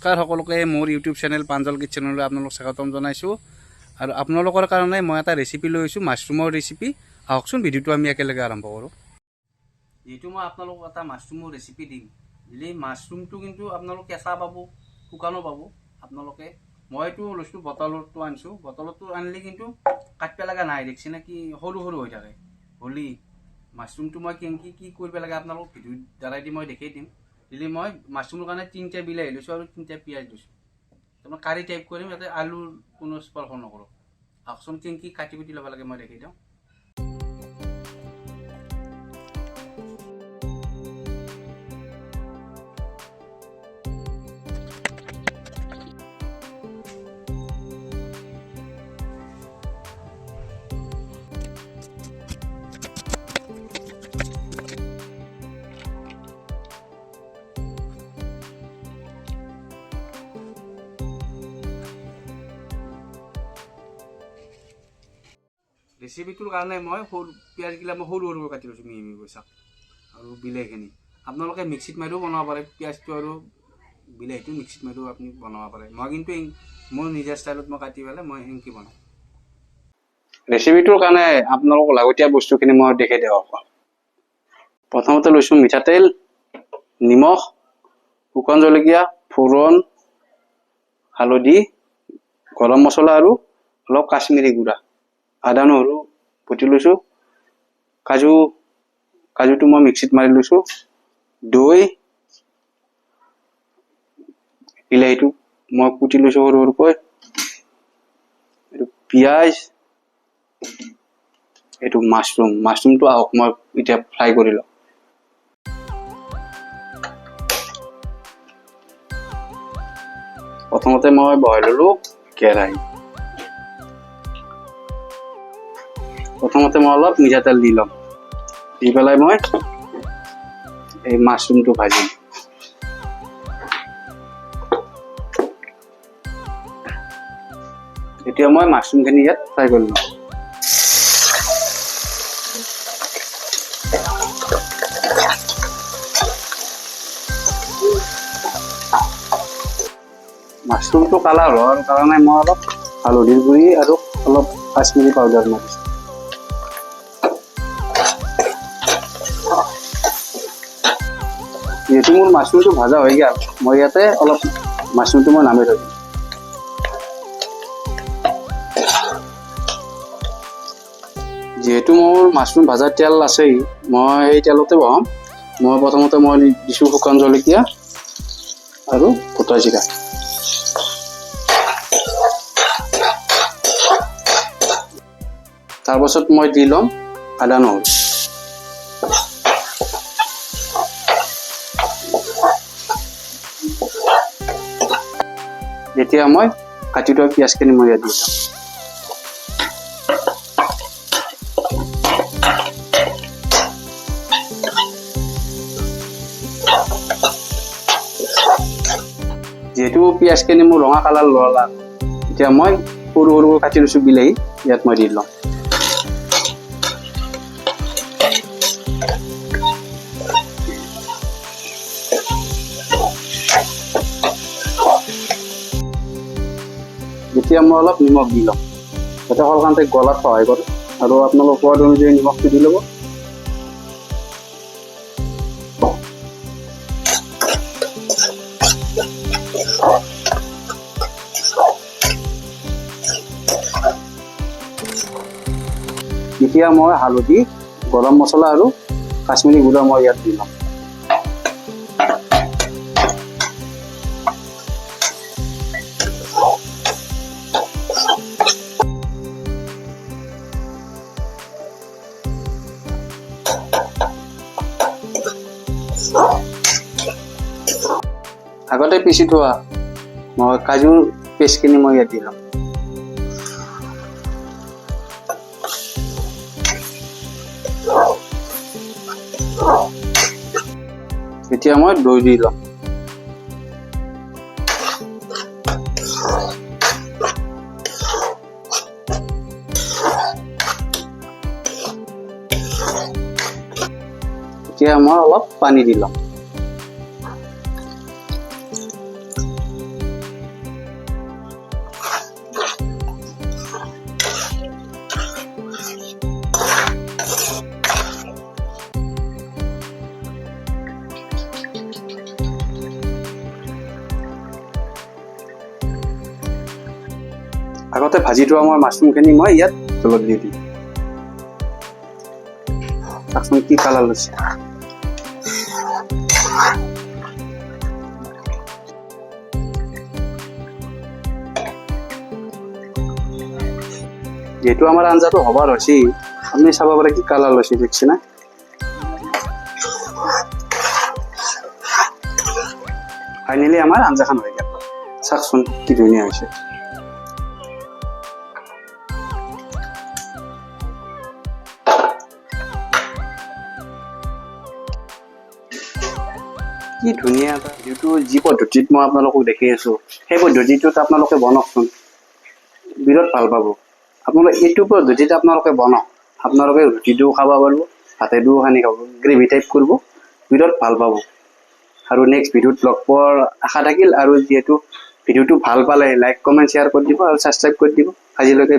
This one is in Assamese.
নমস্কাৰ সকলোকে মোৰ ইউটিউব চেনেল প্ৰাঞ্জল কিটচেনলৈ আপোনালোক স্বাগতম জনাইছোঁ। আৰু আপোনালোকৰ কাৰণে মই এটা ৰেচিপি লৈ আহিছোঁ, মাছৰুমৰ ৰেচিপি। আহকচোন ভিডিঅ'টো আমি একেলগে আৰম্ভ কৰোঁ। যিহেতু মই আপোনালোকক এটা মাছৰুমৰ ৰেচিপি দিম, দিলে মাছৰুমটো কিন্তু আপোনালোক কেঁচা পাব, শুকানো পাব। আপোনালোকে মইতো লৈছোঁ বটলতো আনিছোঁ, বটলতো আনিলে কিন্তু কাটিব লগা নাই, দেখছি নে কি সৰু সৰু হৈ থাকে। হ'লি মাছৰুমটো মই কি কৰিব লাগে আপোনালোক ভিডিঅ'ৰ দ্বাৰাই দি মই দেখাই দিম। দিলে মই মাছৰুমৰ কাৰণে 3টা বিলাহী লৈছোঁ আৰু 3টা পিঁয়াজ লৈছোঁ। তাৰমানে কাৰি টাইপ কৰিম, ইয়াতে আলুৰ কোনো স্পৰ্শ নকৰোঁ। আহকচোন কি কাটি কুটি ল'ব লাগে মই দেখাই দিওঁ। ৰেচিপিটোৰ কাৰণে মই পিঁয়াজগিলা মই সৰু সৰুকৈ কাটি লৈছোঁ, মিহি মিহিকৈ চাওক। আৰু বিলাহীখিনি আপোনালোকে মিক্সিত মাৰিও বনাব পাৰে, পিঁয়াজটো আৰু বিলাহীটো মিক্সিত মাৰিও আপুনি বনাব পাৰে। মই কিন্তু মোৰ নিজৰ ষ্টাইলত মই কাটি পেলাই মই এনেকৈ বনাওঁ। ৰেচিপিটোৰ কাৰণে আপোনালোকক লাগতীয়াল বস্তুখিনি মই দেখাই দিওঁ। প্ৰথমতে লৈছোঁ মিঠাতেল, নিমখ, শুকান জলকীয়া, ফোৰণ, হালধি, গৰম মছলা আৰু অলপ কাশ্মীৰী গুড়া, আদা নহৰু পুতি লৈছোঁ। কাজুটো মই মিক্সিত মাৰি লৈছোঁ। দৈ, বিলাহীটো মই কুটি লৈছোঁ সৰু সৰুকৈ। এইটো পিঁয়াজ, এইটো মাছৰুমটো আহক মই এতিয়া ফ্ৰাই কৰি লওঁ। প্ৰথমতে মই বহাই ল'লোঁ কেৰাহী। প্ৰথমতে মই অলপ মিঠাতেল দি ল'ম, দি পেলাই মই এই মাছৰুমটো ভাজিম। এতিয়া মই মাছৰুমখিনি ইয়াত ফ্ৰাই কৰি লওঁ। মাছৰুমটো কালাৰ হোৱাৰ কাৰণে মই অলপ হালধিৰ গুড়ি আৰু অলপ কাশ্মীৰী পাউডাৰ মাৰিছোঁ। যিহেতু মোৰ মাছৰুমটো ভাজা হৈ গ'ল, মই ইয়াতে অলপ মাছৰুমটো মই নামি থৈ দিম। যিহেতু মোৰ মাছৰুম ভাজাৰ তেল আছেই, মই এই তেলতে বহাম। মই প্ৰথমতে দিছোঁ শুকান জলকীয়া আৰু গোটা জিৰা। তাৰপাছত মই দি ল'ম আদা নহৰু। এতিয়া মই কাটি থোৱা পিঁয়াজখিনি মই ইয়াত দি ল'ম। যিহেতু পিঁয়াজখিনি মোৰ ৰঙা কালাৰ ল'লা, এতিয়া মই সৰু সৰুকৈ কাটি লৈছোঁ বিলাহী, ইয়াত মই দি ল'ম। এতিয়া মই অলপ নিমখ দি ল'ম, যাতে সোনকালে গলাত সহায় কৰে, আৰু আপোনালোকৰ সোৱাদ অনুযায়ী নিমখটো দি ল'ব। এতিয়া মই হালধি, গৰম মছলা আৰু কাশ্মীৰী গুড়া মই ইয়াত দি ল'ম। আগতে পিচি থোৱা মই কাজুৰ পেষ্টখিনি মই ইয়াত দি ল'ম। এতিয়া মই দৈ দি ল'ম। এতিয়া মই অলপ পানী দি ল'ম। আগতে ভাজি থোৱা মই মাছৰুমখিনি মই ইয়াত জলত দি দিম। চাওকচোন কি কালাৰ লৈছে। যিহেতু আমাৰ আঞ্জাটো হবাৰ হৈছে, আপুনি চাব পাৰে কি কালাৰ লৈছে, দেখছে না? ফাইনেলি আমাৰ আঞ্জাখন হৈ গ'ল। চাওকচোন কি ধুনীয়া হৈছে। কি ধুনীয়া এটা, যি পদ্ধতিত মই আপোনালোকক দেখি আছো, সেই পদ্ধতিটোত আপোনালোকে বনাওকচোন, বিৰাট ভাল পাব। আপোনালোকে এইটো পদ্ধতিত আপোনালোকে বনাওক, আপোনালোকে ৰুটিটোও খাব পাৰিব, ভাতেদিও সানি খাব, গ্ৰেভি টাইপ কৰিব, বিৰাট ভাল পাব। আৰু নেক্সট ভিডিঅ'ত লগ পোৱাৰ আশা থাকিল। আৰু যিহেতু ভিডিঅ'টো ভাল পালে লাইক কমেণ্ট শ্বেয়াৰ কৰি দিব আৰু ছাবস্ক্ৰাইব কৰি দিব। আজিলৈকে